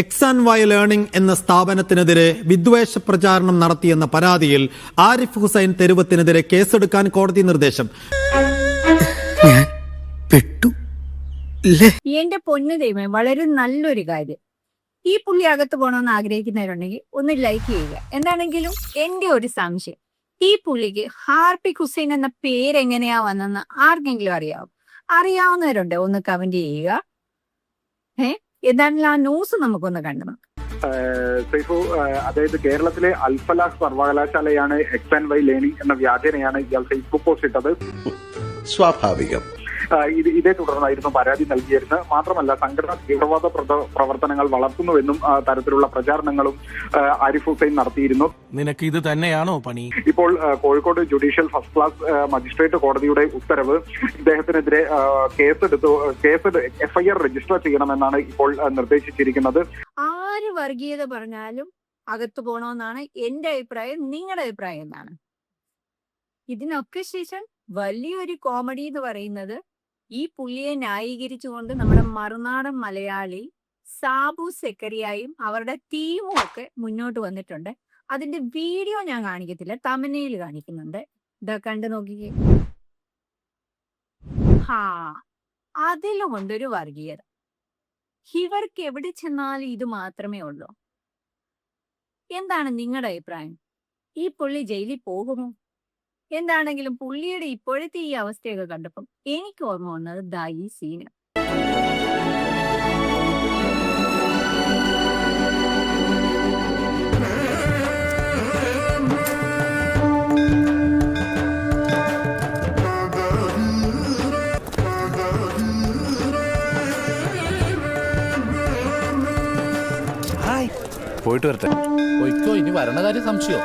X and Y learning എന്ന സ്ഥാപനത്തിനെതിരെ വിദ്വേഷ പ്രചാരണം നടത്തിയെന്ന പരാതിയിൽ ആരിഫ് ഹുസൈൻ തെരുവത്തിനെതിരെ കേസെടുക്കാൻ കോടതി നിർദ്ദേശം. എന്റെ പൊന്നു ദൈവമേ, വളരെ നല്ലൊരു കാര്യം. ഈ പുള്ളി അകത്ത് പോകണമെന്ന് ആഗ്രഹിക്കുന്നവരുണ്ടെങ്കിൽ ഒന്ന് ലൈക്ക് ചെയ്യുക. എന്താണെങ്കിലും എന്റെ ഒരു സംശയം, ഈ പുള്ളിക്ക് ഹാർപ്പിക് ഹുസൈൻ എന്ന പേരെങ്ങനെയാ വന്നെന്ന് ആർക്കെങ്കിലും അറിയാവുന്നവരുണ്ടോ? ഒന്ന് കമന്റ് ചെയ്യുക. എന്താണെങ്കിലും ആ ന്യൂസ് നമുക്കൊന്ന് കണ്ടു. സൈഫു, അതായത് കേരളത്തിലെ അൽഫലാഹ് സർവകലാശാലയാണ് എക്സ് ആൻഡ് വൈ ലേണിംഗ് എന്ന വ്യാജേനയാണ് ഇയാൾ ഫേസ്ബുക്ക് പോസ്റ്റ് ഇട്ടത്. സ്വാഭാവികം. ഇതേ തുടർന്നായിരുന്നു പരാതി നൽകിയിരുന്നത്. മാത്രമല്ല, സംഘടന തീവ്രവാദ പ്രവർത്തനങ്ങൾ വളർത്തുന്നുവെന്നും തരത്തിലുള്ള പ്രചാരണങ്ങളും ആരിഫ് ഹുസൈൻ നടത്തിയിരുന്നു. നിനക്ക് ഇത് തന്നെയാണോ പണി? ഇപ്പോൾ Kozhikode judicial first class magistrate കോടതിയുടെ ഉത്തരവ് ഇദ്ദേഹത്തിനെതിരെ എഫ്ഐആർ രജിസ്റ്റർ ചെയ്യണമെന്നാണ് ഇപ്പോൾ നിർദ്ദേശിച്ചിരിക്കുന്നത്. ആര് വർഗീയത പറഞ്ഞാലും അകത്തു പോകണമെന്നാണ് എന്റെ അഭിപ്രായം. നിങ്ങളുടെ അഭിപ്രായം എന്താണ്? ഇതിനൊക്കെ ശേഷം വലിയൊരു കോമഡി എന്ന് പറയുന്നത്, ഈ പുള്ളിയെ ന്യായീകരിച്ചുകൊണ്ട് നമ്മുടെ മറുനാടൻ മലയാളി സാബു സെക്കരിയായും അവരുടെ ടീമും ഒക്കെ മുന്നോട്ട് വന്നിട്ടുണ്ട്. അതിന്റെ വീഡിയോ ഞാൻ കാണിക്കത്തില്ല, തമിഴ്നയിൽ കാണിക്കുന്നുണ്ട്. ഇതാ കണ്ടു നോക്കിക്കേ. അതിലും കൊണ്ടൊരു വർഗീയത. ഇവർക്ക് എവിടെ ചെന്നാലും ഇത് മാത്രമേ ഉള്ളൂ. എന്താണ് നിങ്ങളുടെ അഭിപ്രായം? ഈ പുള്ളി ജയിലിൽ പോകുമോ? എന്താണെങ്കിലും പുള്ളിയുടെ ഇപ്പോഴത്തെ ഈ അവസ്ഥയൊക്കെ കണ്ടപ്പം എനിക്ക് ഓർമ്മ വന്നത് ദാ ഈ സീന്. പോയിട്ട് വരട്ടെ. ഇനി വരണ കാര്യം സംശയോ?